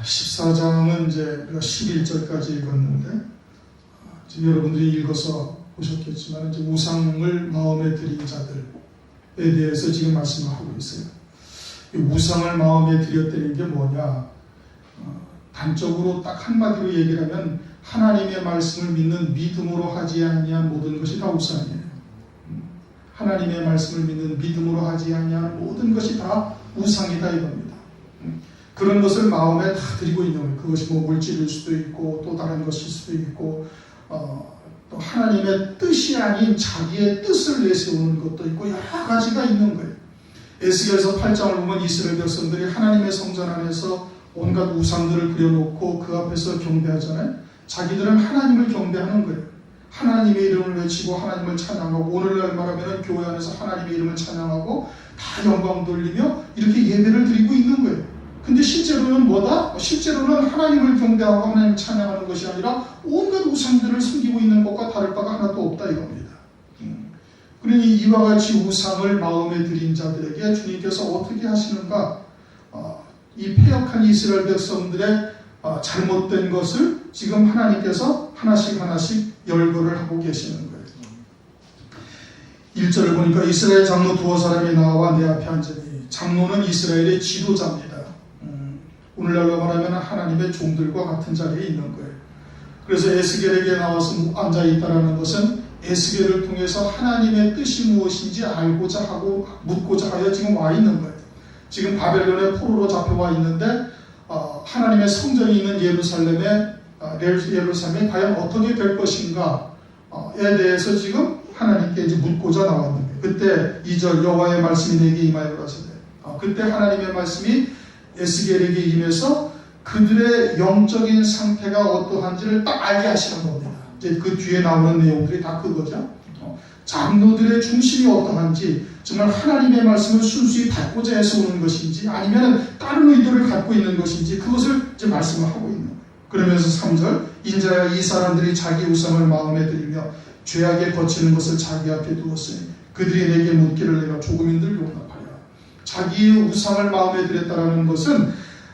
14장은 이제 우리가 11절까지 읽었는데, 지금 여러분들이 읽어서 보셨겠지만, 이제 우상을 마음에 들인 자들에 대해서 지금 말씀을 하고 있어요. 이 우상을 마음에 들였다는 게 뭐냐? 단적으로 딱 한마디로 얘기를 하면, 하나님의 말씀을 믿는 믿음으로 하지 아니한 모든 것이 다 우상이에요. 하나님의 말씀을 믿는 믿음으로 하지 아니한 모든 것이 다 우상이다 이겁니다. 그런 것을 마음에 다 들이고 있는 거예요. 그것이 뭐 물질일 수도 있고 또 다른 것일 수도 있고 또 하나님의 뜻이 아닌 자기의 뜻을 내세우는 것도 있고 여러 가지가 있는 거예요. 에스겔서 8장을 보면 이스라엘 백성들이 하나님의 성전 안에서 온갖 우상들을 그려놓고 그 앞에서 경배하잖아요. 자기들은 하나님을 경배하는 거예요. 하나님의 이름을 외치고 하나님을 찬양하고, 오늘날 말하면 교회 안에서 하나님의 이름을 찬양하고 다 영광 돌리며 이렇게 예배를 드리고 있는 거예요. 근데 실제로는 뭐다? 실제로는 하나님을 경배하고 하나님을 찬양하는 것이 아니라 온갖 우상들을 섬기고 있는 것과 다를 바가 하나도 없다 이겁니다. 그러니 이와 같이 우상을 마음에 들인 자들에게 주님께서 어떻게 하시는가? 이 패역한 이스라엘 백성들의 잘못된 것을 지금 하나님께서 하나씩 열거를 하고 계시는 거예요. 1절을 보니까 이스라엘 장로 두어 사람이 나와 내 앞에 앉으니, 장로는 이스라엘의 지도자입니다. 오늘날로 말하면 하나님의 종들과 같은 자리에 있는 거예요. 그래서 에스겔에게 나와서 앉아있다는 것은 에스겔을 통해서 하나님의 뜻이 무엇인지 알고자 하고 묻고자 하여 지금 와 있는 거예요. 지금 바벨론의 포로로 잡혀와 있는데 하나님의 성전이 있는 예루살렘에 과연 어떻게 될 것인가에 대해서 지금 하나님께 이제 묻고자 나왔는 거예요. 그때 2절 여호와의 말씀이 내게 임하여 가시되, 그때 하나님의 말씀이 에스겔에게 임해서 그들의 영적인 상태가 어떠한지를 딱 알게 하시는 겁니다. 이제 그 뒤에 나오는 내용들이 다 그거죠. 장로들의 중심이 어떠한지, 정말 하나님의 말씀을 순수히 받고자 해서 오는 것인지 아니면 다른 의도를 갖고 있는 것인지, 그것을 이제 말씀을 하고 있는 거예요. 그러면서 3절 인자야 이 사람들이 자기 우상을 마음에 들이며 죄악에 거치는 것을 자기 앞에 두었으니 그들이 내게 묻기를 내가 조금인들 용납하리라. 자기의 우상을 마음에 들였다라는 것은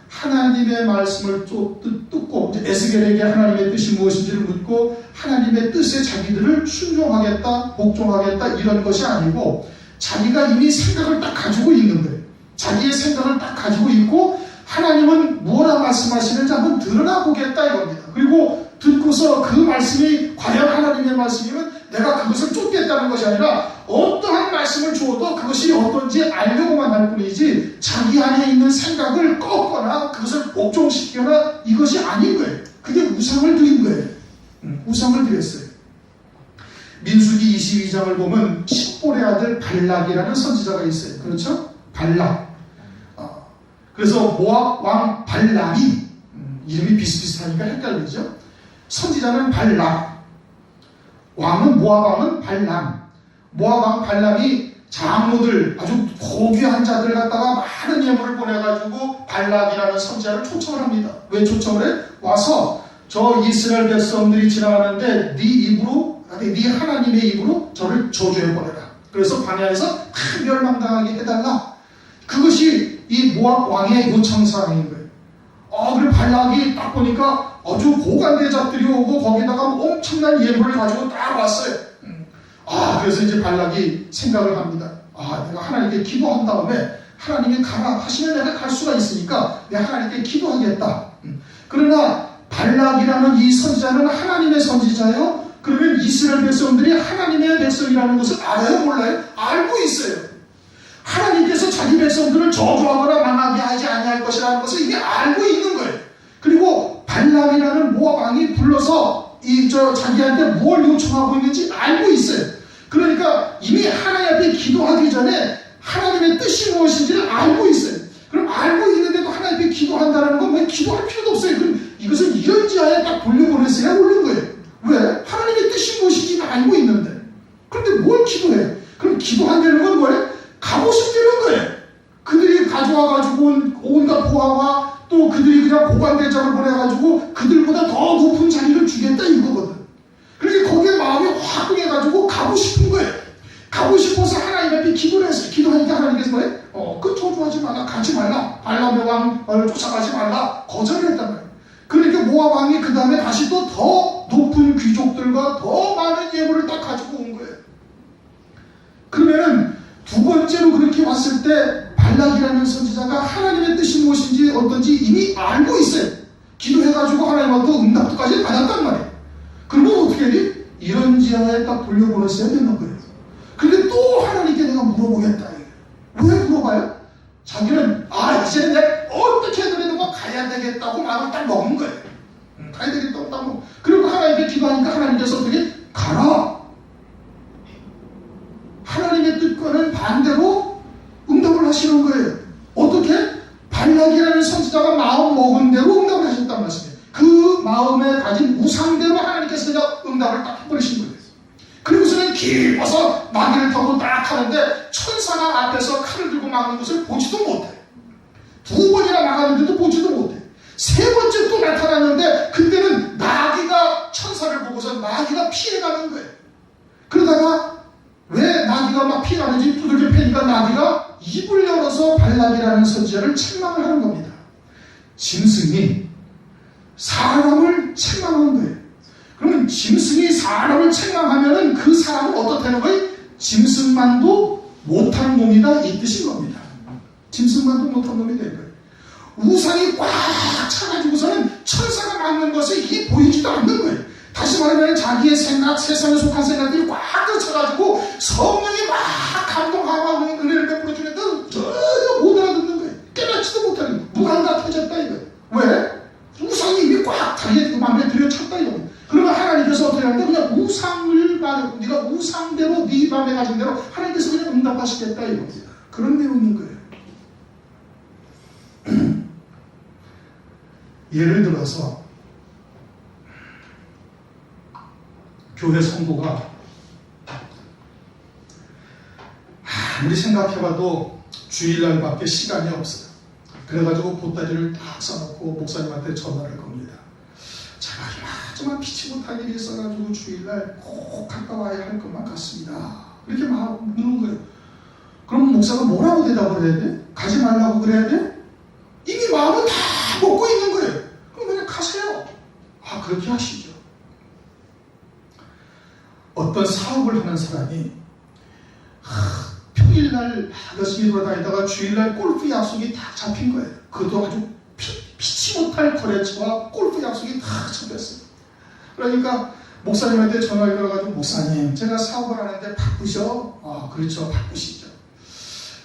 하나님의 말씀을 듣고 에스겔에게 하나님의 뜻이 무엇인지를 묻고 하나님의 뜻에 자기들을 순종하겠다, 복종하겠다 이런 것이 아니고, 자기가 이미 생각을 딱 가지고 있는 거예요. 자기의 생각을 딱 가지고 있고 하나님은 무엇라 말씀하시는지 한번 드러나보겠다 이겁니다. 그리고 듣고서 그 말씀이 과연 하나님의 말씀이면 내가 그것을 쫓겠다는 것이 아니라 어떠한 말씀을 주어도 그것이 어떤지 알려고만 할 뿐이지 자기 안에 있는 생각을 꺾거나 그것을 복종시키거나 이것이 아닌 거예요. 그게 우상을 드린 거예요. 우상을 드렸어요. 민수기 22장을 보면 십볼의 아들 발락이라는 선지자가 있어요. 그렇죠? 발락. 그래서 모압 왕 발람이, 이름이 비슷비슷하니까 헷갈리죠? 선지자는 발락, 왕은 모압 왕은 발람. 모압 왕 발람이 장로들, 아주 고귀한 자들 갖다가 많은 예물을 보내가지고 발락이라는 선지자를 초청을 합니다. 왜 초청을 해? 와서 저 이스라엘 백성들이 지나가는데 네 하나님의 입으로 저를 저주해버려라. 그래서 광야에서 큰 멸망당하게 해달라. 그것이 이 모압 왕의 요청사항인 거예요. 그리고 발락이 딱 보니까 아주 고관 대작들이 오고 거기다가 엄청난 예물을 가지고 딱 왔어요. 그래서 이제 발락이 생각을 합니다. 내가 하나님께 기도한 다음에 하나님이 가라 하시면 내가 갈 수가 있으니까 내가 하나님께 기도하겠다. 그러나 발락이라는 이 선지자는 하나님의 선지자예요. 그러면 이스라엘 백성들이 하나님의 백성이라는 것을 알아요? 몰라요? 알고 있어요. 하나님께서 자기 백성들을 저주하거나 망하게 하지 아니할 것이라는 것을 이미 알고 있는 거예요. 그리고 발람이라는 모압 왕이 불러서 자기한테 뭘 요청하고 있는지 알고 있어요. 그러니까 이미 하나님 앞에 기도하기 전에 하나님의 뜻이 무엇인지를 알고 있어요. 그럼 알고 있는데도 하나님 앞에 기도한다는 건 왜 기도할 필요도 없어요. 그럼 이것은 이런 지하에 딱 돌려보냈어야 옳은 거예요. 왜? 하나님의 뜻이 무엇인지 알고 있는데. 그런데 뭘 기도해? 그럼 기도한다는 건 뭐예요? 가고 싶다는 거예요. 그들이 가져와가지고 온갖 보화와 또 그들이 그냥 보관대장을 보내가지고 그들보다 더 높은 자리를 주겠다 이거거든. 그러니까 거기에 마음이 확 응해가지고 가고 싶은 거예요. 가고 싶어서 하나님 앞에 기도를 했어요. 기도하니까 하나님께서 뭐예요? 그 저주하지 말라, 가지 말라, 발람의 왕을 쫓아가지 말라. 거절을 했단 말이에요. 그러니까 모압 왕이 그 다음에 다시 또 더 높은 귀족들과 더 많은 예물을 딱 가지고 온 거예요. 그러면은 두 번째로 그렇게 왔을 때 발락이라는 선지자가 하나님의 뜻이 무엇인지 어떤지 이미 알고 있어요. 기도해가지고 하나님한테 응답도까지 받았단 말이에요. 그러면 어떻게 해야 돼? 이런 지하에 딱 돌려보냈어야 되는 거예요. 근데 또 하나님께 내가 물어보겠다. 왜 물어봐요? 자기는 이제는 내가 어떻게 해도 뭐 가야 되겠다고 마음을 딱 먹은 거예요. 가야 되겠다고 딱 먹고. 그리고 하나님께 기도하니까 하나님께서 어떻게? 가라. 하나님의 뜻과는 반대로 응답을 하시는 거예요. 어떻게? 발락이라는 선지자가 마음 먹은 대로 응답을 하셨단 말씀이에요. 그 마음에 가진 우상대로 하나님께서 응답을 딱 해버리신 거예요. 그리고서는 기뻐서 나귀를 타고 딱 하는데 천사가 앞에서 칼을 들고 막는 것을 보지도 못해. 두 번이나 막았는데도 보지도 못해. 세 번째 또 나타났는데 그때는 나귀가 천사를 보고서 나귀가 피해가는 거예요. 그러다가 왜 나귀가 막 피해가는지 두들겨 패니까 나귀가 입을 열어서 발락이라는 선지자를 책망을 하는 겁니다. 짐승이 사람을 책망하는 거예요. 그러면 짐승이 사람을 책망하면은 그 사람은 어떻다는 거예요? 짐승만도 못한 놈이다 이 뜻인 겁니다. 짐승만도 못한 놈이 된 거예요. 우상이 꽉 차가지고서는 천사가 막는 것이 이게 보이지도 않는 거예요. 다시 말하면 자기의 생각, 세상에 속한 생각들이 꽉 차가지고 성령이 막 감동하고 은혜를 베풀어 주는데 전혀 못 알아듣는 거예요. 깨닫지도 못하는 거예요. 무감각해졌다 이거예요. 왜? 우상이 이미 꽉 자기의 마음에 들여찼다 이거예요. 그러면 하나님께서 어떻게 하는데 그냥 우상을 말하고 네가 우상대로 네 마음에 가진 대로 하나님께서 그냥 응답하시겠다 이겁니다. 그런 내용인 거예요. 예를 들어서 교회 성도가 아무리 생각해봐도 주일날밖에 시간이 없어요. 그래가지고 보따리를 딱 싸놓고 목사님한테 전화를 겁니다. 제가 정말 피치 못할 일이 있어가지고 주일날 꼭 갔다 와야 할 것만 같습니다. 이렇게 막 묻는 거예요. 그럼 목사가 뭐라고 대답을 해야 돼? 가지 말라고 그래야 돼? 이미 마음은 다 먹고 있는 거예요. 그럼 그냥 가세요. 그렇게 하시죠. 어떤 사업을 하는 사람이 평일날 열심히 돌아다니다가 주일날 골프 약속이 다 잡힌 거예요. 그것도 아주 피치 못할 거래처와 골프 약속이 다 잡혔어요. 그러니까 목사님한테 전화를 걸어가지고 목사님 제가 사업을 하는데 바쁘셔? 그렇죠 바쁘시죠.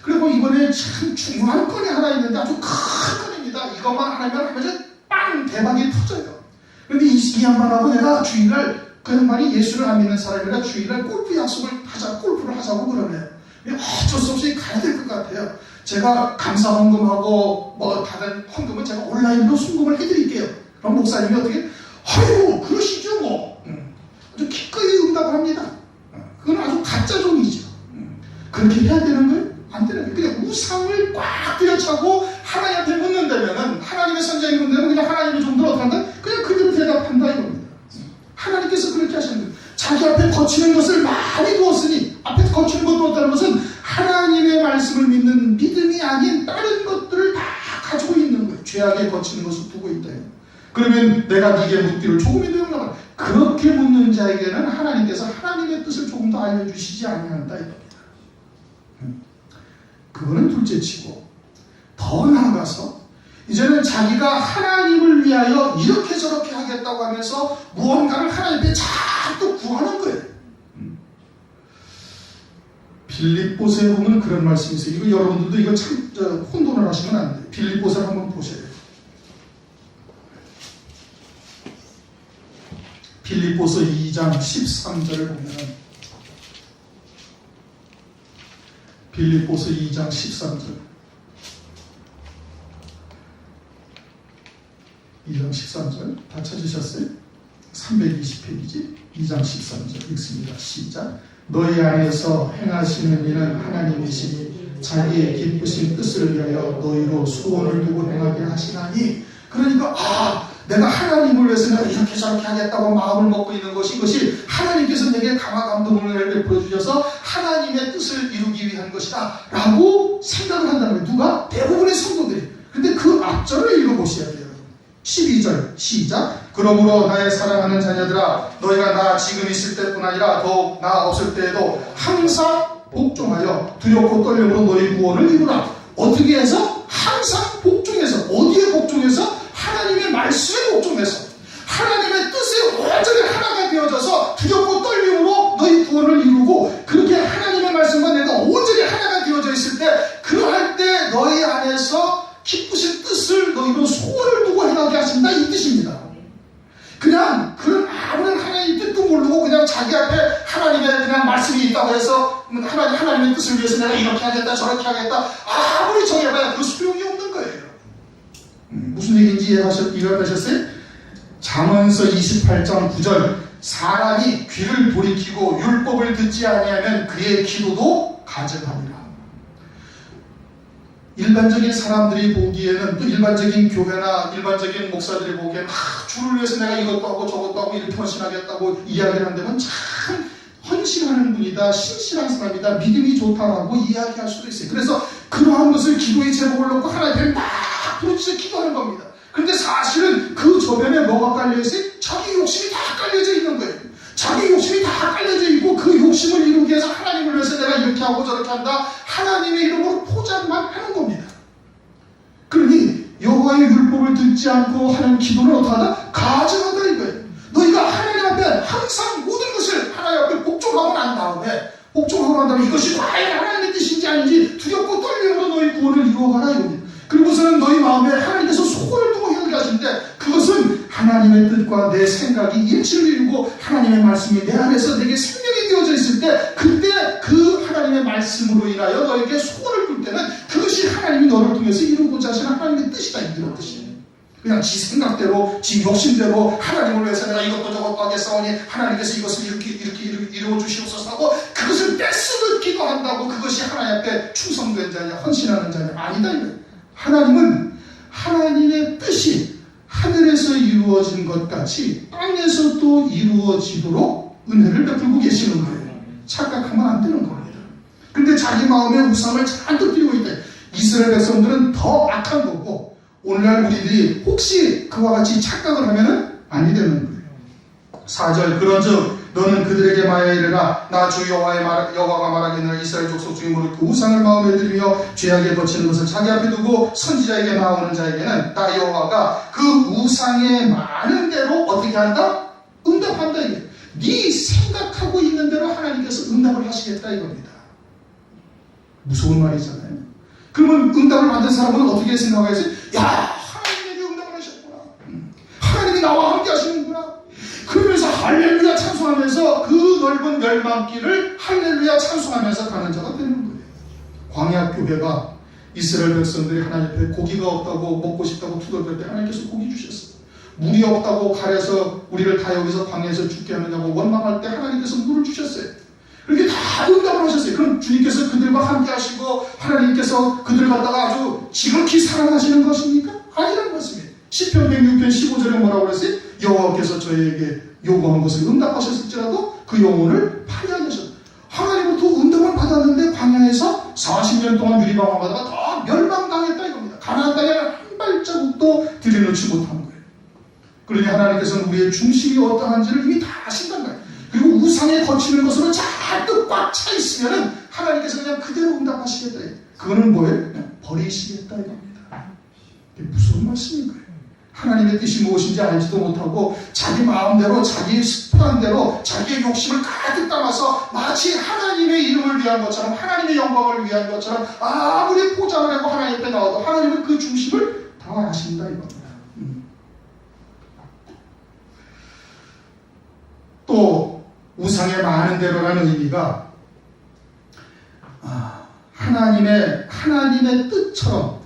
그리고 이번에 참 중요한 건이 하나 있는데 아주 큰 건입니다. 이것만 하면 빵 대박이 터져요. 그런데 이 양반하고 내가 주일날 그 양반이 예수를 안 믿는 사람이라 주일날 골프 약속을 하자 골프를 하자고 그러네요. 어쩔 수 없이 가야 될 것 같아요. 제가 감사 헌금하고 뭐 다른 헌금은 제가 온라인으로 송금을 해드릴게요. 그럼 목사님이 어떻게? 아이고 그러시죠 뭐. 아주 기꺼이 응답을 합니다. 그건 아주 가짜종이죠. 그렇게 해야 되는 거예요? 안 되는 거예요. 그냥 우상을 꽉 들여차고 하나님한테 묻는다면은 하나님의 선자에 묻는다면 그냥 하나님의 종들 어떻게 한다? 그냥 그대로 대답한다 이겁니다. 하나님께서 그렇게 하시는 거예요. 자기 앞에 거치는 것을 많이 두었으니 앞에 거치는 것도 없다는 것은 하나님의 말씀을 믿는 믿음이 아닌 다른 것들을 다 가지고 있는 거예요. 죄악에 거치는 것을 두고 있다. 그러면 내가 네게 묻기를 조금이도 용납하라. 그렇게 묻는 자에게는 하나님께서 하나님의 뜻을 조금 더 알려주시지 아니한다 이겁니다. 그거는 둘째치고 더 나아가서 이제는 자기가 하나님을 위하여 이렇게 저렇게 하겠다고 하면서 무언가를 하나님께 자꾸 구하는 거예요. 빌립보서에 보면 그런 말씀이 있어요. 이거 여러분들도 이거 참 혼돈을 하시면 안 돼요. 빌립보서를 한번 보셔야 돼요. 빌립보서 2장 13절을 보면 빌립보서 2장 13절 2장 13절 다 찾으셨어요? 320페이지 2장 13절 읽습니다. 시작. 너희 안에서 행하시는 이는 하나님이시니 자기의 기쁘신 뜻을 위하여 너희로 소원을 두고 행하게 하시나니. 그러니까 내가 하나님을 위해서 내가 이렇게 저렇게 하겠다고 마음을 먹고 있는 것이 이것이 하나님께서 내게 강한 감동을 베풀어 주셔서 하나님의 뜻을 이루기 위한 것이다 라고 생각을 한다는 거예요. 누가? 대부분의 성도들이. 근데 그 앞절을 읽어보셔야 돼요. 12절 시작. 그러므로 나의 사랑하는 자녀들아 너희가 나 지금 있을 때뿐 아니라 더욱 나 없을 때에도 항상 복종하여 두렵고 떨림으로 너희 구원을 이루라. 어떻게 해서? 항상 복종해서. 어디에 복종해서? 하나님의 말씀에 복종해서 하나님의 뜻에 완전히 하나가 되어져서 두렵고 떨림으로 너희 구원을 이루고, 그렇게 하나님의 말씀과 내가 온전히 하나가 되어져 있을 때, 그러할 때 너희 안에서 기쁘신 뜻을 너희로 소원을 두고 행하게 하신다, 이 뜻입니다. 그냥 그런 아무런 하나님의 뜻도 모르고 그냥 자기 앞에 하나님의 그냥 말씀이 있다고 해서 하나님의 뜻을 위해서 내가 이렇게 하겠다 저렇게 하겠다 아무리 정해봐야 그 소용이 없는 거예요. 무슨 얘기인지 이해하셨어요? 잠언서 28장 9절 사람이 귀를 돌이키고 율법을 듣지 아니하면 그의 기도도 가증하니라. 일반적인 사람들이 보기에는, 또 일반적인 교회나 일반적인 목사들이 보기에는 주를 위해서 내가 이것도 하고 저것도 하고 이렇게 헌신하겠다고 이야기를 한다면 참 헌신하는 분이다, 신실한 사람이다, 믿음이 좋다라고 이야기할 수도 있어요. 그래서 그러한 것을 기도의 제목을 놓고 하나님께 막 부르짖어 기도하는 겁니다. 그런데 사실은 그 저변에 뭐가 깔려있어요? 자기 욕심이 다 깔려져 있는 거예요. 자기 욕심이 다 깔려져 있고, 그 욕심을 이루기 위해서 하나님을 위해서 내가 이렇게 하고 저렇게 한다, 하나님의 이름으로 포장만 하는 겁니다. 그러니 여호와의 율법을 듣지 않고 하는 기도는 어떡하다? 가증하다 이거예요. 너희가 하나님 앞에 항상 모든 것을 하나님 앞에 복종하고 난 다음에 이것이 과연 하나님의 뜻인지 아닌지 두렵고 떨림으로 너희 구원을 이루어가라 이겁니다. 그리고서는 너희 마음에 하나님께서 소원을 두고 행하게 하시는데, 그것은 하나님의 뜻과 내 생각이 일치를 이루고 하나님의 말씀이 내 안에서 내게 생명이 되어져 있을 때, 그때 그 하나님의 말씀으로 인하여 너에게 소원을 둘 때는 그것이 하나님이 너를 통해서 이루고자 하시는 하나님의 뜻이다, 이런 뜻이에요. 그냥 지 생각대로 지 욕심대로 하나님을 위해서 내가 이것도 저것도 하겠사오니 하나님께서 이것을 이렇게 이루어 주시옵소서 하고 그것을 떼쓰듯 기도한다고 그것이 하나님 앞에 충성된 자냐 헌신하는 자냐, 아니다 이거예요. 하나님은 하나님의 뜻이 하늘에서 이루어진 것 같이 땅에서도 이루어지도록 은혜를 베풀고 계시는 거예요. 착각하면 안 되는 겁니다. 그런데 자기 마음에 우상을 잔뜩 띄고 있대. 이스라엘 백성들은 더 악한 거고, 오늘날 우리들이 혹시 그와 같이 착각을 하면 아니 되는 거예요. 4절 그런즉 너는 그들에게 말하여 이르라. 나 주 여호와가 말하기를 이스라엘 족속 중에 모두 그 우상을 마음에 들이며 죄악에 거치는 것을 자기 앞에 두고 선지자에게 나오는 자에게는 나 여호와가 그 우상에 많은 대로 어떻게 한다? 응답한다 이게. 네 생각하고 있는 대로 하나님께서 응답을 하시겠다 이겁니다. 무서운 말이잖아요. 그러면 응답을 받은 사람은 어떻게 생각하겠어요? 야, 하나님에게 응답을 하셨구나. 하나님이 나와 함께 하시는구나. 그러면서 할렐루야 찬송하면서 그 넓은 멸망길을 할렐루야 찬송하면서 가는 자가 되는 거예요. 광야 교회가 이스라엘 백성들이 하나님 앞에 고기가 없다고 먹고 싶다고 투덜댈 때 하나님께서 고기 주셨어요. 물이 없다고 가려서 우리를 다 여기서 광야에서 죽게 하느냐고 원망할 때 하나님께서 물을 주셨어요. 이렇게 다 응답을 하셨어요. 그럼 주님께서 그들과 함께 하시고 하나님께서 그들을 갖다가 아주 지극히 사랑하시는 것입니까? 아니라는 것입니다. 시편 106편 15절에 뭐라고 그랬어요? 여호와께서 저희에게 요구한 것을 응답하셨을지라도 그 영혼을 파괴하게 하셨다. 하나님으로부터 응답을 받았는데 광야에서 40년 동안 유리방황하다가 다 멸망당했다 이겁니다. 가나안 땅에는 한 발자국도 들여놓지 못한 거예요. 그러니 하나님께서는 우리의 중심이 어떠한지를 이미 다 아신단 말이에요. 그리고 우상에 거치는 것으로 잔뜩 꽉 차 있으면 하나님께서 그냥 그대로 응답하시겠다. 그거는 뭐예요? 그냥 버리시겠다 이겁니다. 이게 무슨 말씀인 거예요? 하나님의 뜻이 무엇인지 알지도 못하고 자기 마음대로 자기 습관대로 자기의 욕심을 가득 담아서 마치 하나님의 이름을 위한 것처럼 하나님의 영광을 위한 것처럼 아무리 포장을 하고 하나님 앞에 나와도 하나님은 그 중심을 다 아신다 이겁니다. 또 우상의 많은 대로라는 의미가 하나님의 뜻처럼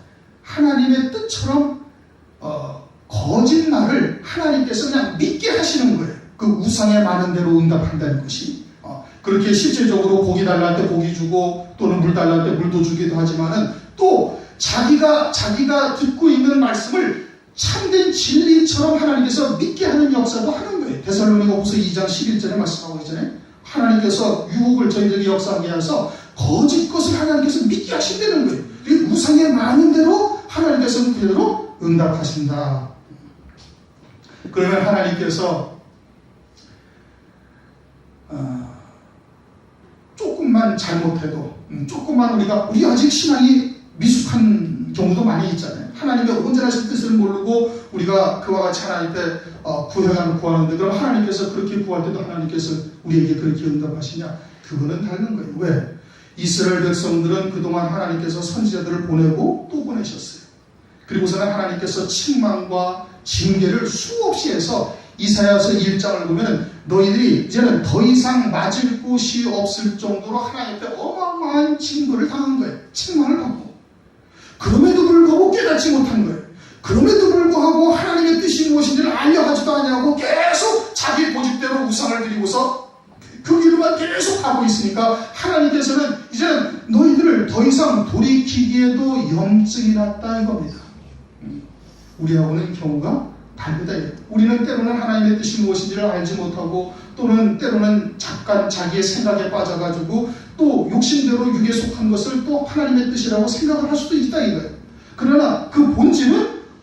거짓말을 하나님께서 그냥 믿게 하시는 거예요. 그 우상의 많은 대로 응답한다는 것이. 그렇게 실질적으로 고기 달랄 때 고기 주고 또는 물 달랄 때 물도 주기도 하지만은 또 자기가 듣고 있는 말씀을 참된 진리처럼 하나님께서 믿게 하는 역사도 하는 거예요. 데살로니가후서 2장 11절에 말씀하고 있잖아요. 하나님께서 유혹을 저희들에게 역사하게 해서 거짓 것을 하나님께서 믿게 하신다는 거예요. 우상의 많은 대로 하나님께서는 그대로 응답하신다. 그러면 하나님께서 조금만 잘못해도 조금만 우리 아직 신앙이 미숙한 경우도 많이 있잖아요. 하나님의 온전하신 뜻을 모르고 우리가 그와 같이 하나님 앞에 구하는데 그럼 하나님께서 그렇게 구할 때도 하나님께서 우리에게 그렇게 응답하시냐? 그거는 다른 거예요. 왜? 이스라엘 백성들은 그동안 하나님께서 선지자들을 보내고 또 보내셨어요. 그리고서는 하나님께서 책망과 징계를 수없이 해서 이사야서 1장을 보면 너희들이 이제는 더 이상 맞을 곳이 없을 정도로 하나님 앞에 어마어마한 징벌을 당한 거예요. 책망을 받고. 그럼에도 불구하고 깨닫지 못한 거예요. 그럼에도 불구하고 하나님의 뜻이 무엇인지를 알려하지도 아니하고 계속 자기 고집대로 우상을 드리고서 그 길로만 계속 가고 있으니까 하나님께서는 이제는 너희들을 더 이상 돌이키기에도 염증이 났다 이겁니다. 우리하고는 경우가 다르다. 우리는 때로는 하나님의 뜻이 무엇인지를 알지 못하고 또는 때로는 잠깐 자기의 생각에 빠져가지고 또 욕심대로 육에 속한 것을 또 하나님의 뜻이라고 생각을 할 수도 있다 이거예요. 그러나 그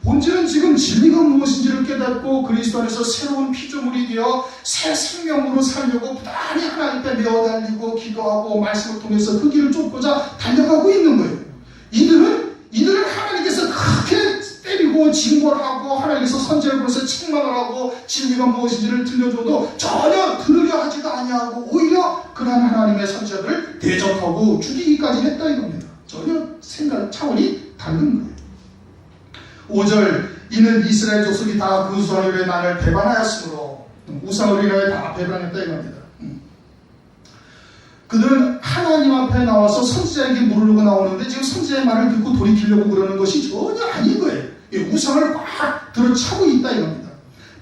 본질은 지금 진리가 무엇인지를 깨닫고 그리스도 안에서 새로운 피조물이 되어 새 생명으로 살려고 부단히 하나님 앞에 메어 달리고 기도하고 말씀을 통해서 그 길을 쫓고자 달려가고 있는 거예요. 이들은 하나님께서 그렇게 때리고 징벌하고 하나님께서 선지자를 보내서 책망을 하고 진리가 무엇인지를 들려줘도 전혀 들으려 하지도 아니하고 오히려 그러한 하나님의 선지자들을 대적하고 죽이기까지 했다 이겁니다. 전혀 생각 차원이 다른 거예요. 5절 이는 이스라엘 족속이 다 그 우상을 위해 나를 배반하였으므로 우상을 위해 다 배반했다 이겁니다. 그들은 하나님 앞에 나와서 선지자에게 물으려고 나오는데 지금 선지자의 말을 듣고 돌이키려고 그러는 것이 전혀 아닌 거예요. 우상을 꽉 들어차고 있다 이겁니다.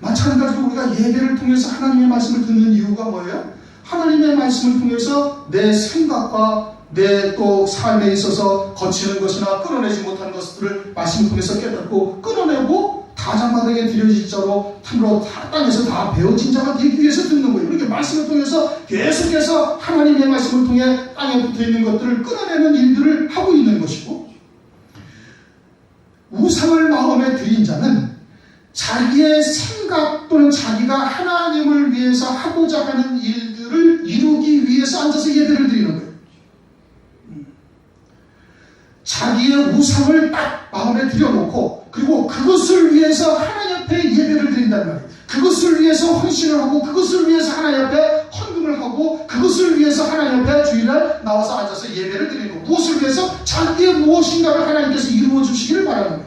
마찬가지로 우리가 예배를 통해서 하나님의 말씀을 듣는 이유가 뭐예요? 하나님의 말씀을 통해서 내 생각과 내 또 삶에 있어서 거치는 것이나 끊어내지 못한 것들을 말씀을 통해서 깨닫고 끊어내고 다장마당에 들여질 자로 참으로 땅에서 다 배워진 자가 되기 위해서 듣는 거예요. 이렇게 말씀을 통해서 계속해서 하나님의 말씀을 통해 땅에 붙어있는 것들을 끊어내는 일들을 하고 있는 것이고 우상을 마음에 들인 자는 자기의 생각 또는 자기가 하나님을 위해서 하고자 하는 일들을 이루기 위해서 앉아서 예배를 드리는 거예요. 자기의 우상을 딱 마음에 들여놓고 그리고 그것을 위해서 하나님 앞에 예배를 드린단 말이에요. 그것을 위해서 헌신을 하고 그것을 위해서 하나님 앞에 헌금을 하고 그것을 위해서 하나님 앞에 주일날 나와서 앉아서 예배를 드리는 거예요. 무엇을 위해서? 자기의 무엇인가를 하나님께서 이루어 주시기를 바라는 거예요.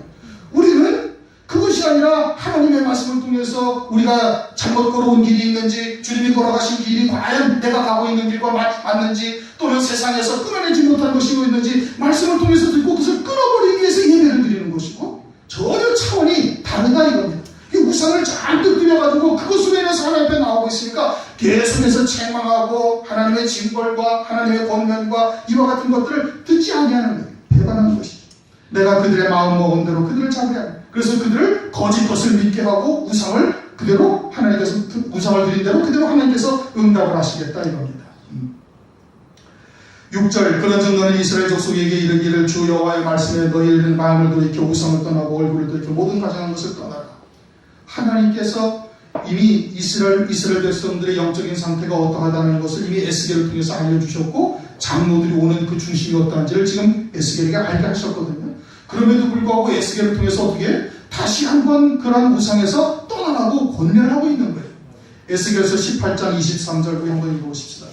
우리는 그것이 아니라 하나님의 말씀을 통해서 우리가 잘못 걸어온 길이 있는지 주님이 걸어가신 길이 과연 내가 가고 있는 길과 맞는지 또는 세상에서 끊어내지 못한 것이 있는지 말씀을 통해서 듣고 그것을 끊어버리기 위해서 예배를 드리는 것이고 전혀 차원이 다르다 이겁니다. 이 우상을 잔뜩 들여가지고 그것으로 인해서 하나님 앞에 나오고 있으니까 계속해서 책망하고 하나님의 징벌과 하나님의 권면과 이와 같은 것들을 듣지 아니하는 거예요. 배반하는 것이죠. 내가 그들의 마음 먹은 대로 그들을 잡으려 하는 그래서 그들을 거짓 것을 믿게 하고 우상을 그대로 하나님께서 우상을 드린 대로 그대로 하나님께서 응답을 하시겠다 이겁니다. 6절 그런즉 너는 이스라엘 족속에게 이르기를 주 여호와의 말씀에 너희는 마음을 돌이켜 우상을 떠나고 얼굴을 돌이켜 모든 가증한 것을 떠나라. 하나님께서 이미 이스라엘 백성들의 영적인 상태가 어떠하다는 것을 이미 에스겔을 통해서 알려주셨고 장로들이 오는 그 중심이 어떠한지를 지금 에스겔에게 알게 하셨거든요. 그럼에도 불구하고 에스겔을 통해서 어떻게 다시 한번 그러한 우상에서 떠나라고 권면을 하고 있는 거예요. 에스겔서 18장 23절 우리 한번 읽어보십시다.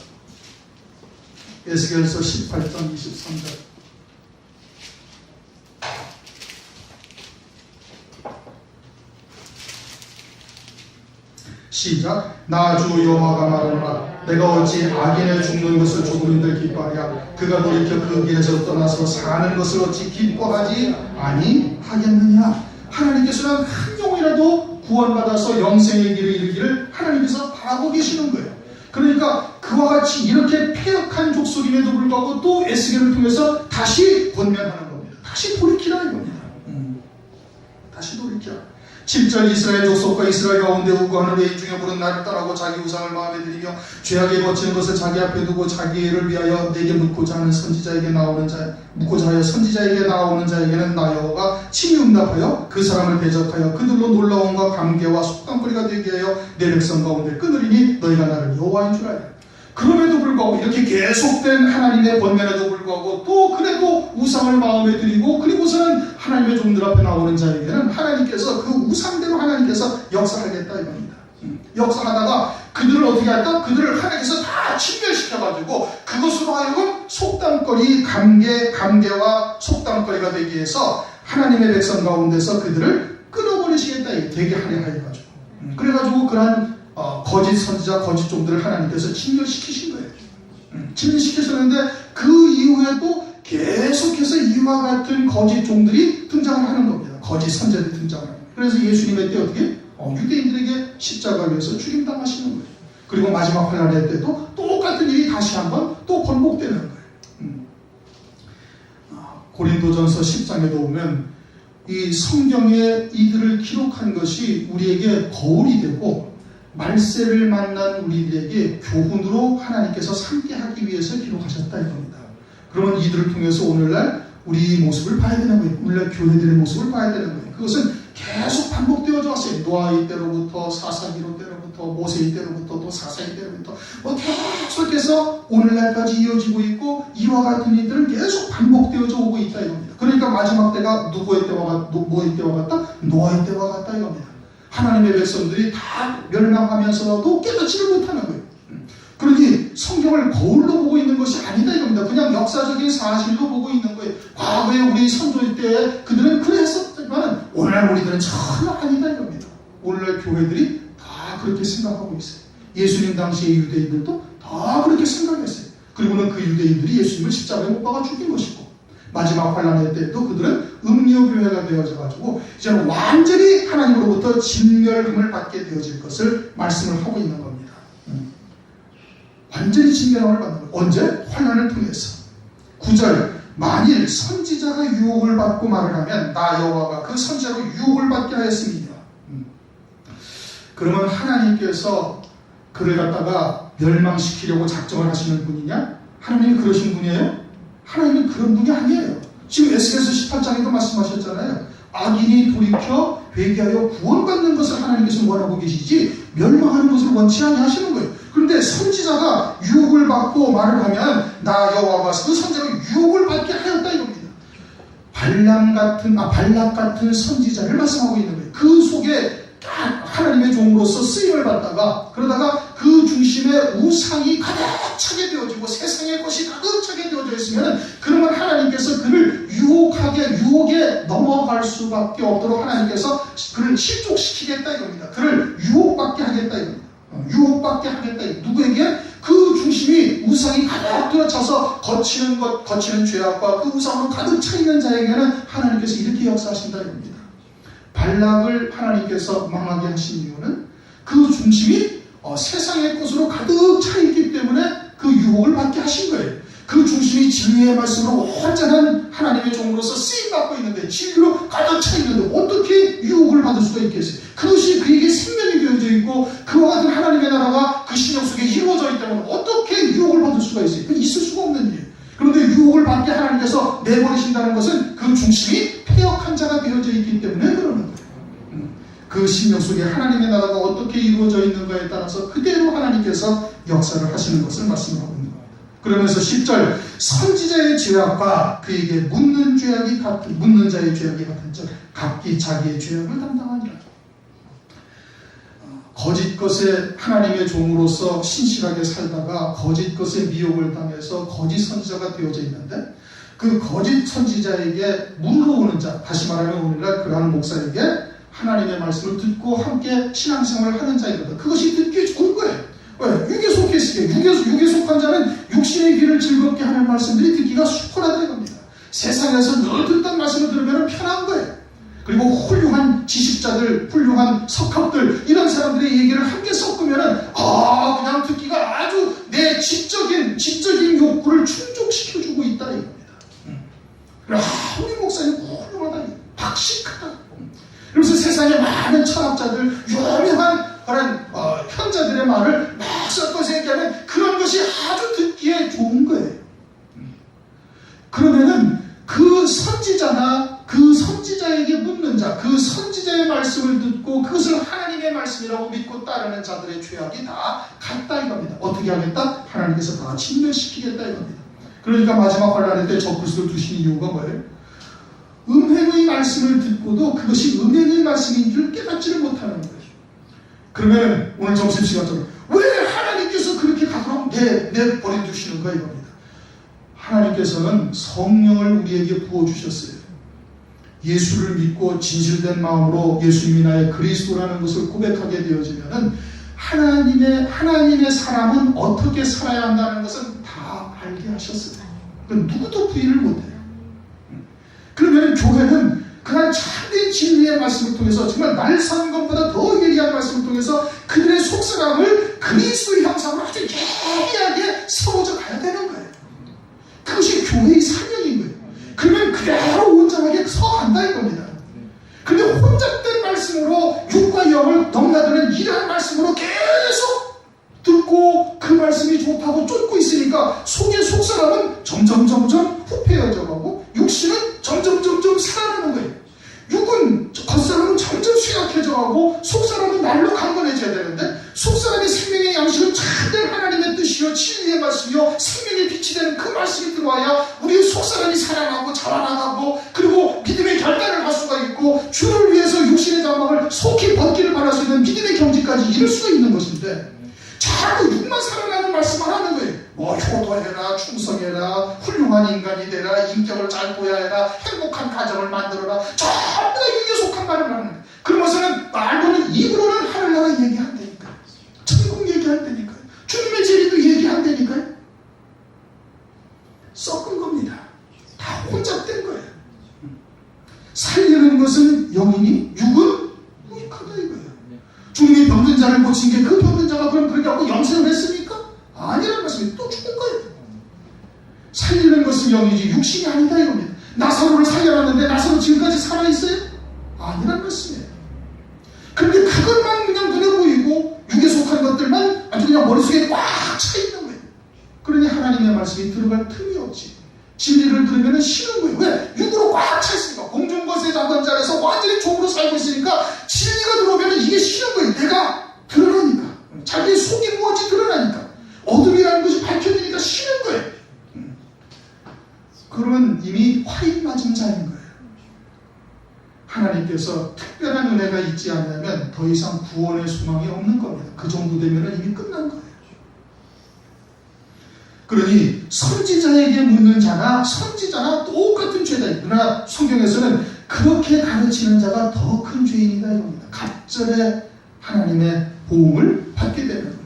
에스겔서 18장 23절 시작. 나 주 여호와가 말하노라 내가 어찌 악인의 죽는 것을 조금인들 기뻐하랴 그가 돌이켜 그 길에서 떠나서 사는 것을 어찌 기뻐하지 아니하겠느냐. 하나님께서는 한 영혼이라도 구원받아서 영생의 길을 이르기를 하나님께서 바라고 계시는 거예요. 그러니까 그와 같이 이렇게 폐역한 족속임에도 불구하고 또 에스겔을 통해서 다시 권면하는 겁니다. 다시 돌이키라 이겁니다. 다시 돌이키라. 7절 이스라엘 족속과 이스라엘 가운데 우고하는 외인 중에 물은 나를 떠나고 자기 우상을 마음에 들이며 죄악에 거치는 것을 자기 앞에 두고 자기를 위하여 내게 묻고자 하는 선지자에게 나오는 자에게는 나 여호와가 친히 응답하여 그 사람을 대적하여 그들로 놀라움과 감개와 속담거리가 되게 하여 내 백성 가운데 끊으리니 너희가 나를 여호와인 줄 알라. 그럼에도 불구하고 이렇게 계속된 하나님의 번면에도 불구하고 또 그래도 우상을 마음에 들이고 그리고서는 하나님의 종들 앞에 나오는 자에게는 하나님께서 그 우상대로 하나님께서 역사하겠다 이겁니다. 역사하다가 그들을 어떻게 할까? 그들을 하나님께서 다 침멸시켜가지고 그것으로 하여금 속담거리, 감개와 속담거리가 되기 위해서 하나님의 백성 가운데서 그들을 끊어버리시겠다 되게 하려 해가지고 그래가지고 그러한 거짓 선지자, 거짓 종들을 하나님께서 침멸시키신 거예요. 침멸시키셨는데 그 이후에도 계속해서 이와 같은 거짓 종들이 등장을 하는 겁니다. 거짓 선지자들이 등장을 하는 거예요. 그래서 예수님의 때 어떻게? 유대인들에게 십자가 위에서 죽임당하시는 거예요. 그리고 마지막 환란의 때도 똑같은 일이 다시 한번 또 번복되는 거예요. 고린도전서 10장에도 보면 이 성경에 이들을 기록한 것이 우리에게 거울이 되고 말세를 만난 우리들에게 교훈으로 하나님께서 삼게하기 위해서 기록하셨다 이겁니다. 그러면 이들을 통해서 오늘날 우리 모습을 봐야 되는 거예요. 오늘날 교회들의 모습을 봐야 되는 거예요. 그것은 계속 반복되어져 왔어요. 노아의 때로부터 사사기로 때로부터 모세의 때로부터 또 사사의 때로부터 계속해서 오늘날까지 이어지고 있고 이와 같은 일들은 계속 반복되어져 오고 있다 이겁니다. 그러니까 마지막 때가 뭐의 때와 같다? 노아의 때와 같다 이겁니다. 하나님의 백성들이 다 멸망하면서도 깨닫지를 못하는 거예요. 그러니 성경을 거울로 보고 있는 것이 아니다 이겁니다. 그냥 역사적인 사실로 보고 있는 거예요. 과거에 우리 선조일 때 그들은 그랬었지만 오늘날 우리들은 전혀 아니다 이겁니다. 오늘날 교회들이 다 그렇게 생각하고 있어요. 예수님 당시의 유대인들도 다 그렇게 생각했어요. 그리고는 그 유대인들이 예수님을 십자가에 못 박아 죽인 것이고 마지막 환란의 때에도 그들은 음료교회가 되어져가지고 이제는 완전히 하나님으로부터 진멸함을 받게 되어질 것을 말씀을 하고 있는 겁니다. 완전히 진멸함을 받는 거예요. 언제? 환란을 통해서. 9절 만일 선지자가 유혹을 받고 말을 하면 나 여호와가 그 선지자로 유혹을 받게 하였습니다. 그러면 하나님께서 그를 갖다가 멸망시키려고 작정을 하시는 분이냐? 하나님이 그러신 분이에요? 하나님은 그런 분이 아니에요. 지금 에스겔서 18장에도 말씀하셨잖아요. 악인이 돌이켜 회개하여 구원받는 것을 하나님께서 원하고 계시지 멸망하는 것을 원치 아니하시는 거예요. 그런데 선지자가 유혹을 받고 말을 하면 나 여호와가 그 선지자로 유혹을 받게 하였다 이겁니다. 발락 같은 선지자를 말씀하고 있는 거예요. 그 속에 하나님의 종으로서 쓰임을 받다가 그러다가 그 중심에 우상이 가득 차게 되어지고 세상의 것이 가득 차게 되어져 있으면 그러면 하나님께서 그를 유혹에 넘어갈 수밖에 없도록 하나님께서 그를 실족시키겠다 이겁니다. 그를 유혹받게 하겠다 이겁니다. 유혹받게 하겠다. 누구에게? 그 중심이 우상이 가득 들어차서 거치는 죄악과 그 우상으로 가득 차 있는 자에게는 하나님께서 이렇게 역사하신다 이겁니다. 발락을 하나님께서 망하게 하신 이유는 그 중심이 세상의 것으로 가득 차 있기 때문에 그 유혹을 받게 하신 거예요. 그 중심이 진리의 말씀으로 완전한 하나님의 종으로서 쓰임받고 있는데 진리로 가득 차 있는데 어떻게 유혹을 받을 수가 있겠어요? 그것이 그에게 생명이 되어져 있고 그와 같은 하나님의 나라가 그 신령 속에 이루어져 있다면 어떻게 유혹을 받을 수가 있어요? 그건 있을 수가 없는 일이에요. 그런데 유혹을 받게 하나님께서 내버리신다는 것은 그 중심이 패역한 자가 되어져 있기 때문에 그러는 거예요. 그 심령 속에 하나님의 나라가 어떻게 이루어져 있는가에 따라서 그대로 하나님께서 역사를 하시는 것을 말씀하고 있는 겁니다. 그러면서 10절 선지자의 죄악과 그에게 묻는 자의 죄악이 같은 즉 각기 자기의 죄악을 담당하니라. 거짓 것에 하나님의 종으로서 신실하게 살다가 거짓 것에 미혹을 당해서 거짓 선지자가 되어져 있는데 그 거짓 선지자에게 물러오는 자, 다시 말하면 오늘날 그러한 목사에게 하나님의 말씀을 듣고 함께 신앙생활을 하는 자이거든. 그것이 듣기 좋은 거예요. 왜? 육에 속해 있으게 육에 속한 자는 육신의 귀를 즐겁게 하는 말씀들이 듣기가 수월하다 이겁니다. 세상에서 늘 듣던 말씀을 들으면 편한 거예요. 그리고 훌륭한 지식자들, 훌륭한 석학들 이런 사람들의 얘기를 함께 섞으면 그냥 듣기가 아주 내 지적인 욕구를 충족시켜주고 있다 이겁니다. 우리 목사님 훌륭하다, 박식하다. 그래서 세상에 많은 자나 그 선지자에게 묻는 자, 그 선지자의 말씀을 듣고 그것을 하나님의 말씀이라고 믿고 따르는 자들의 죄악이 다 같다 이겁니다. 어떻게 하겠다? 하나님께서 다 진멸시키겠다 이겁니다. 그러니까 마지막 환란의 때 적그리스도를 두신 이유가 뭐예요? 음행의 말씀을 듣고도 그것이 음행의 말씀인 줄 깨닫지를 못하는 거예요. 그러면 오늘 점심시간처럼 왜 하나님께서 그렇게 가끔 내버려 두시는 거예요 이겁니다. 하나님께서는 성령을 우리에게 부어주셨어요. 예수를 믿고 진실된 마음으로 예수님이 나의 그리스도라는 것을 고백하게 되어지면은 하나님의 사람은 어떻게 살아야 한다는 것은 다 알게 하셨어요. 누구도 부인을 못해요. 그러면 교회는 그날 참된 진리의 말씀을 통해서 정말 날 사는 것보다 더 예리한 말씀을 통해서 그들의 속사람을 그리스도의 형상으로 아주 예리하게 세워져 가야 되는 거예요. 그것이 교회의 사명인 거예요. 그러면 그대로 온전하게 서간다 이겁니다. 그런데 혼잡된 말씀으로 육과 영을 넘나드는 이러한 말씀으로 계속 듣고 그 말씀이 좋다고 쫓고 있으니까 속의 속사람은 점점 후패해져 가고 육신은 점점 살아나는 거예요. 육은 겉사람은 점점 쇠약해져 가고 속사람은 날로 강건해져야 되는데 속사람의 생명의 양식은 참된 하나님의 뜻이요 진리의 말씀이요 생명의 빛이 되는 그 말씀이 들어와야 우리 속사람이 살아나고 자라나가고 그리고 믿음의 결단을 할 수가 있고 주를 위해서 육신의 장막을 속히 벗기를 바랄 수 있는 믿음의 경지까지 이룰 수가 있는 것인데 자꾸 육만 살아나는 말씀을 하는 거예요. 뭐 효도해라, 충성해라, 훌륭한 인간이 되라, 인격을 잘 보여야 행복한 가정을 만들어라. 전부 다 육에 속한 말을 하는 거예요. 그러면서는 말로는 입으로는 하늘나라 얘기한다니까요. 천국 얘기한다니까요. 주님의 재리도 얘기한다니까요. 썩은 겁니다. 다 혼잡된 거예요. 살리는 것은 영이니 육은 무익하다 이거예요. 주님이 병든 자를 고친 게 그 병든 자가 그럼 그렇게 하고 영생을 했습니까? 아니라는 말씀이 또 죽은 거예요. 살리는 것은 영이지 육신이 아니다 이겁니다. 나사로를 살려놨는데 나사로 지금까지 살아있어요? 아니라는 말씀이에요. 그런데 그것만 그냥 눈에 보이고 육에 속한 것들만 아주 그냥 머릿속에 꽉 차 있는 거예요. 그러니 하나님의 말씀이 들어갈 틈이 없지. 진리를 들으면 싫은 거예요. 왜? 육으로 꽉 차 있으니까. 공중거세 잡은 자리에서 완전히 종으로 살고 있으니까 진리가 들어오면 이게 싫은 거예요. 내가 드러나니까. 자기의 속이 무엇이 드러나니까. 어둠이라는 것이 밝혀지니까 싫은 거예요. 그러면 이미 화인 맞은 자인 거예요. 하나님께서 특별한 은혜가 있지 않냐면 더 이상 구원의 소망이 없는 겁니다. 그 정도 되면 이미 끝난 거예요. 그러니 선지자에게 묻는 자나 선지자나 똑같은 죄다. 그러나 성경에서는 그렇게 가르치는 자가 더 큰 죄인이다 이겁니다. 갑절에 하나님의 보응을 받게 되는 거예요.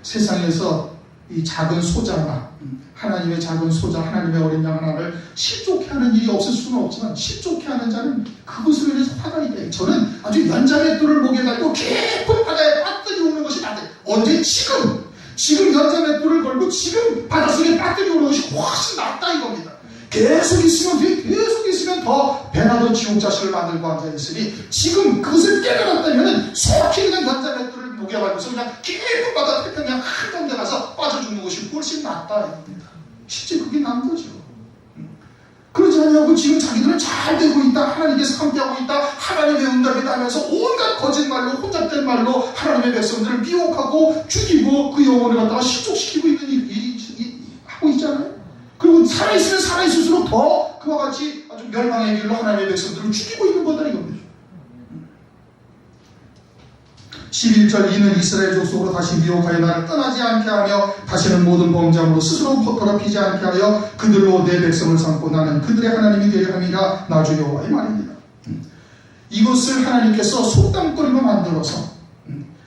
세상에서 이 작은 소자나 하나님의 작은 소자, 하나님의 어린 양 하나를 실족해 하는 일이 없을 수는 없지만 실족해 하는 자는 그것을 위해서 화가 있다. 저는 아주 연자맷돌을 목에 달고 깊은 바다에 빠뜨리 오는 것이 낫다. 언제? 지금 연자맷돌을 걸고 지금 바닷속에 빠뜨리 오는 것이 훨씬 낫다 이겁니다. 계속 있으면 더 배나도 지옥 자식을 만들고 앉아있으니 지금 그것을 깨달았다면 속히 그냥 연자맷돌을 목에 걸고서 그냥 깊은 바다 태평양 한가운데 가서 빠져 죽는 것이 훨씬 낫다 이겁니다. 실제 그게 난 거죠. 그러지 않냐고 지금 자기들은 잘 되고 있다, 하나님께서 함께하고 있다, 하나님의 응답이다 하면서 온갖 거짓말로 혼잡된 말로 하나님의 백성들을 미혹하고 죽이고 그 영혼을 갖다가 실족시키고 있는 일이 하고 있잖아요. 그리고 살아있으면 살아있을수록 더 그와 같이 아주 멸망의 길로 하나님의 백성들을 죽이고 있는 거다 이겁니다. 11절 이는 이스라엘 족속으로 다시 미혹하여 나를 떠나지 않게 하며 다시는 모든 범죄함으로 스스로 더럽히지 않게 하여 그들로 내 백성을 삼고 나는 그들의 하나님이 되려 함이라 나 주 여호와의 말입니다. 이것을 하나님께서 속담거리로 만들어서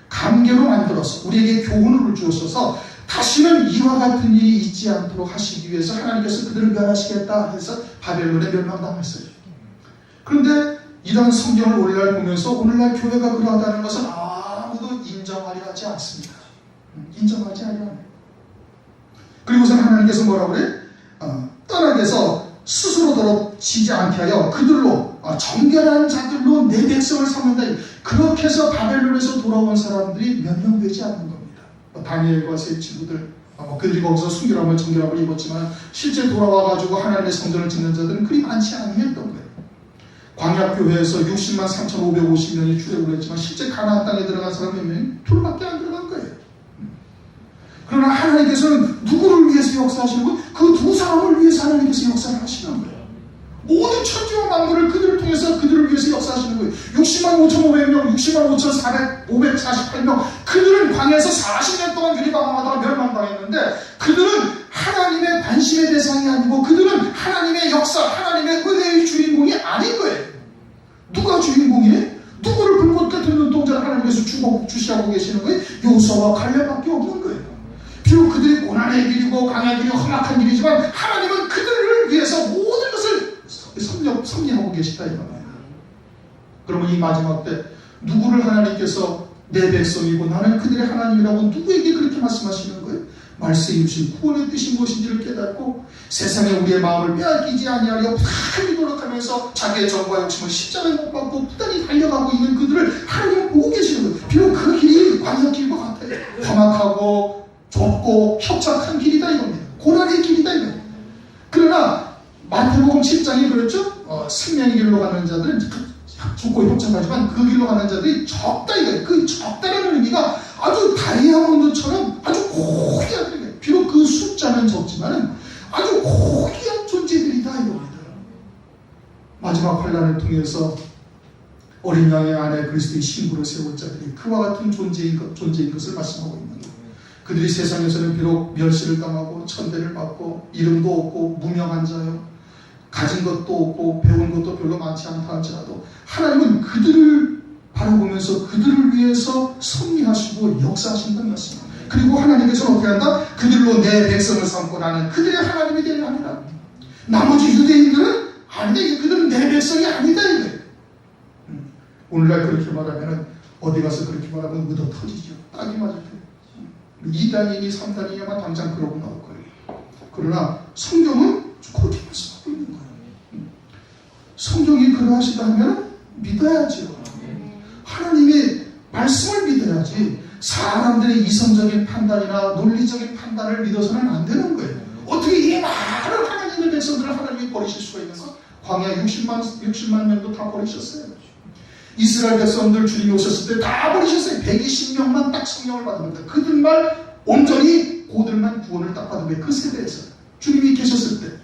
감개로 만들어서 우리에게 교훈을 주었어서 다시는 이와 같은 일이 있지 않도록 하시기 위해서 하나님께서 그들을 멸하시겠다 해서 바벨론에 멸망당했어요. 그런데 이런 성경을 오늘날 보면서 오늘날 교회가 그러하다는 것은 아무도 인정하려 하지 않습니다. 인정하지 않아요. 그리고선 하나님께서 뭐라고 그래? 떠나게 해서 스스로 더럽히지 않게 하여 그들로 정결한 자들로 내 백성을 삼는다. 그렇게 해서 바벨론에서 돌아온 사람들이 몇 명 되지 않는 겁니다. 다니엘과 세 친구들 그들이 거기서 순결함을 정결함을 입었지만 실제 돌아와가지고 하나님의 성전을 짓는 자들은 그리 많지 않았던 거예요. 광야교회에서 60만 3,550명이 출애굽을 했지만 실제 가나안 땅에 들어간 사람 몇 명이 둘밖에 안 들어간 거예요. 그러나 하나님께서는 누구를 위해서 역사하시는 거예요? 그 두 사람을 위해서 하나님께서 역사를 하시는 거예요. 모든 천지와 만물을 그들을 통해서 그들을 위해서 역사하시는 거예요. 60만 5,500명, 60만 5,448명 그들은 광야에서 40년 동안 유리방황하다가 멸망당했는데 그들은 하나님의 관심의 대상이 아니고 그들은 하나님의 역사, 하나님의 은혜의 주인공이 아닌 거예요. 누가 주인공이에요? 누구를 불꽃 같은 눈동자를 하나님께서 주시하고 계시는 거예요? 여호수아와 갈렙밖에 없는 거예요. 비록 그들이 고난의 길이고 강의 길이 험악한 길이지만 하나님은 그들을 위해서 모든 것을 섭리하고 계시다 이거예요. 그러면 이 마지막 때 누구를 하나님께서 내 백성이고 나는 그들의 하나님이라고 누구에게 그렇게 말씀하시는 거예요? 말씀해 주신 구원의 뜻이 무엇인지를 깨닫고 세상에 우리의 마음을 빼앗기지 아니하려 부단히 노력하면서 자기의 정과 욕심을 십자가에 못 박고 부단히 달려가고 있는 그들을 하나님은 보고 계시는 거예요. 비록 그 길이 광야길과 같아요. 험악하고 좁고 협착한 길이다 이겁니다. 고난의 길이다 이거예요. 그러나 마태복음 7장이 그렇죠? 생명의 길로 가는 자들은 좁고 협착하지만 그 길로 가는 자들이 적다 이거예요. 그 적다라는 의미가 아주 다이아몬드처럼 아주 고귀한 거예요. 비록 그 숫자는 적지만은 아주 고귀한 존재들이다 이겁니다. 마지막 환란을 통해서 어린 양의 안에 그리스도의 신부로 세울 자들이 그와 같은 존재인 것을 말씀하고 있는 거예요. 그들이 세상에서는 비록 멸시를 당하고 천대를 받고 이름도 없고 무명한 자요 가진 것도 없고 배운 것도 별로 많지 않다 할지라도 하나님은 그들을 바라보면서 그들을 위해서 섭리하시고 역사하신다는 말씀입니다. 그리고 하나님께서는 어떻게 한다? 그들로 내 백성을 삼고 나는 그들의 하나님이 되려 함이라. 나머지 유대인들은 아니다. 그들은 내 백성이 아니다 이거예요. 오늘날 그렇게 말하면 어디 가서 그렇게 말하면 의도 터지죠. 딱이 맞을 거예요. 2단이니 3단이냐만 당장 그러고 나올 거예요. 그러나 성경은 그렇게 말씀하고 있는 거예요. 성경이 그러하시다 하면 믿어야죠. 하나님의 말씀을 믿어야지 사람들의 이성적인 판단이나 논리적인 판단을 믿어서는 안 되는 거예요. 어떻게 이 많은 하나님의 백성들을 하나님이 버리실 수가 있는가? 광야 60만 명도 다 버리셨어요. 이스라엘 백성들 주님이 오셨을 때 다 버리셨어요. 120명만 딱 성령을 받았는데 그들만 온전히 고들만 구원을 딱 받은 거예요. 그 세대에서 주님이 계셨을 때.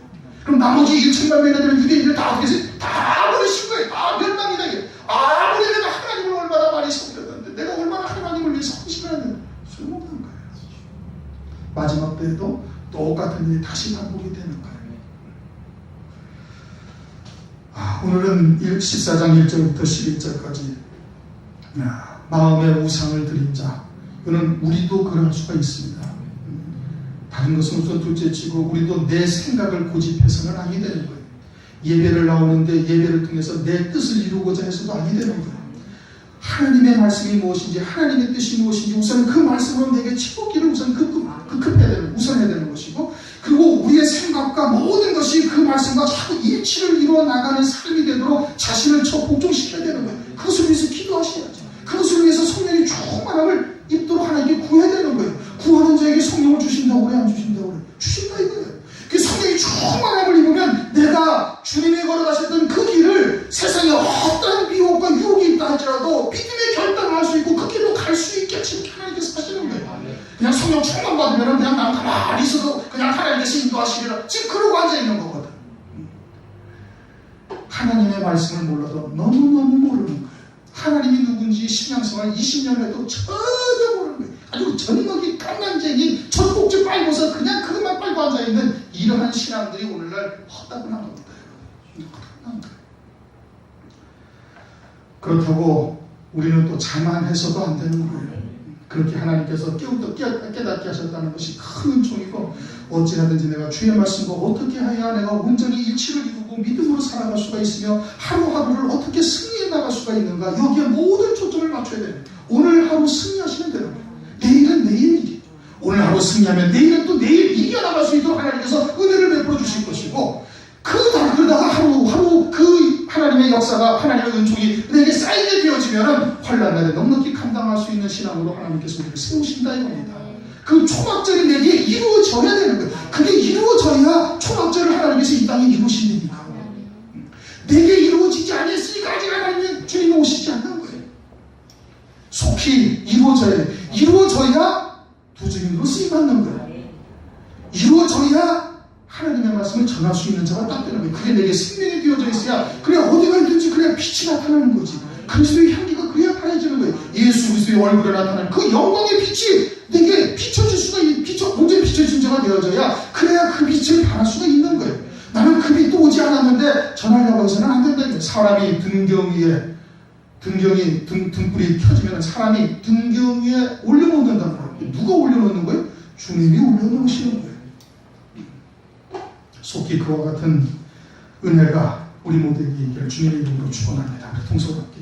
그럼 나머지 1천만 명이나 되는 유대인들 다 어떻게 했어요? 다 버리신 거예요. 다 멸망이다. 아무리 내가 하나님을 얼마나 많이 섬겼는데 내가 얼마나 하나님을 위해서 헌신하는데 소용없는 거예요. 마지막 때에도 똑같은 일이 다시 반복이 되는 거예요. 오늘은 14장 1절부터 11절까지 마음의 우상을 드린 자, 이거는 우리도 그럴 수가 있습니다. 다른 것은 우선 둘째치고 우리도 내 생각을 고집해서는 아니 되는 거예요. 예배를 나오는데 예배를 통해서 내 뜻을 이루고자 해서도 아니 되는 거예요. 하나님의 말씀이 무엇인지 하나님의 뜻이 무엇인지 우선 그 말씀으로 내게 치솟기를 우선 우선해야 되는 것이고, 그리고 우리의 생각과 모든 것이 그 말씀과 자꾸 일치를 이루어 나가는 삶이 되도록 자신을 복종시켜야 되는 거예요. 그것을 위해서 기도하셔야죠. 그것을 위해서 성령의 충만함을 입도록 하나님께 구해야 되는 거예요. 구하는 자에게 성령을 주신다고 그래, 안 주신다고 그래? 주신다 이거예요. 그 성령의 충만함을 입으면 내가 주님이 걸어가셨던 그 길을 세상에 어떤 미혹과 유혹이 있다 할지라도 믿음의 결단을 할 수 있고 그 길로 갈 수 있게 지금 하나님께서 하시는 거예요. 그냥 성령 충만 받으면 그냥 난 가만히 있어도 그냥 하나님께서 인도하시리라 지금 그러고 앉아있는 거거든. 하나님의 말씀을 몰라도 너무너무 모르는 거예요. 하나님이 누군지 신앙생활 20년 해도 전혀 모르는 거예요. 아주 젖먹이 깐난쟁이 젖꼭지 빨고서 그냥 그것만 빨고 앉아있는 이러한 신앙들이 오늘날 헛다분한 겁니다. 그렇다고 우리는 또 자만해서도 안 되는 거예요. 그렇게 하나님께서 깨닫게 하셨다는 것이 큰 은총이고, 어찌하든지 내가 주의 말씀과 어떻게 해야 내가 온전히 일치를 이루고 믿음으로 살아갈 수가 있으며 하루하루를 어떻게 승리해 나갈 수가 있는가, 여기에 모든 초점을 맞춰야 돼요. 오늘 하루 승리하시면 되는 거예요. 내일은 내일 일이에요. 오늘 하루 승리하면 내일은 또 내일 이겨나갈 수 있도록 하나님께서 은혜를 베풀어 주실 것이고, 그러다가 하루 그 하나님의 역사가, 하나님의 은총이 내게 쌓이게 되어지면은 환난 날에 넉넉히 감당할 수 있는 신앙으로 하나님께서 우리를 세우신다 이겁니다. 그 초막절이 내게 이루어져야 되는 거예요. 그게 이루어져야 초막절을 하나님께서 이 땅에 이루신다니까. 내게 이루어지지 않았으니까 아직 하나님은 주님이 오시지 않는 거예요. 속히 이루어져야 돼. 이루어져야 두 증인으로 쓰임받는 거예요. 이루어져야 하나님의 말씀을 전할 수 있는 자가 딱 되는 거예요. 그게 내게 생명이 되어져 있어야 그래 어디가 있든지 그래야 빛이 나타나는 거지. 그리스도의 향기가 그래야 바래지는 거예요. 예수 그리스도의 얼굴에 나타나는 그 영광의 빛이 내게 비춰질 수가 온전히 비춰진 자가 되어져야 그래야 그 빛을 발할 수가 있는 거예요. 나는 그 빛도 오지 않았는데 전하려고 해서는 안 된다는 거예요. 사람이 등경 위에 등불이 켜지면 사람이 등경 위에 올려놓는다는 거예요. 누가 올려놓는 거예요? 주님이 올려놓으시는 거예요. 속히 그와 같은 은혜가 우리 모두에게 있기를 주님의 이름으로 축원합니다. 동서답게